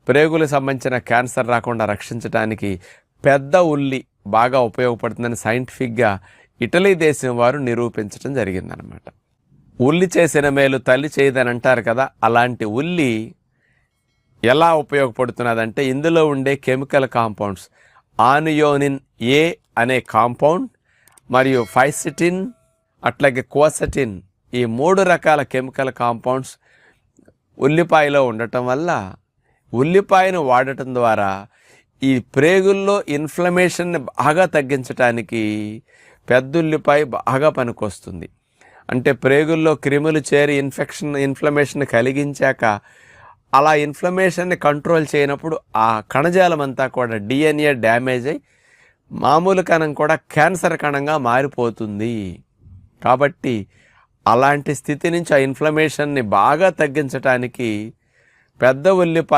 ప్రేగులకు సంబంధించిన క్యాన్సర్ రాకుండా రక్షించడానికి పెద్ద ఉల్లి బాగా ఉపయోగపడుతుందని సైంటిఫిక్గా ఇటలీ దేశం వారు నిరూపించడం జరిగిందనమాట. ఉల్లి చేసిన మేలు తల్లి చేయదని అంటారు కదా, అలాంటి ఉల్లి ఎలా ఉపయోగపడుతున్నదంటే ఇందులో ఉండే కెమికల్ కాంపౌండ్స్ ఆనియోనిన్ ఏ అనే కాంపౌండ్ మరియు ఫైసిటిన్ అట్లాగే కోసటిన్, ఈ 3 రకాల కెమికల్ కాంపౌండ్స్ ఉల్లిపాయలో ఉండటం వల్ల ఉల్లిపాయను వాడటం ద్వారా ఈ ప్రేగుల్లో ఇన్ఫ్లమేషన్ని బాగా తగ్గించడానికి పెద్ద ఉల్లిపాయ బాగా పనికొస్తుంది. అంటే ప్రేగుల్లో క్రిములు చేరి ఇన్ఫ్లమేషన్ కలిగించాక అలా ఇన్ఫ్లమేషన్ని కంట్రోల్ చేయనప్పుడు ఆ కణజాలం అంతా కూడా DNA డ్యామేజ్ అయ్యి మామూలు కణం కూడా క్యాన్సర్ కణంగా మారిపోతుంది. కాబట్టి అలాంటి స్థితి నుంచి ఆ ఇన్ఫ్లమేషన్ని బాగా తగ్గించడానికి పెద్ద ఉల్లిపాయ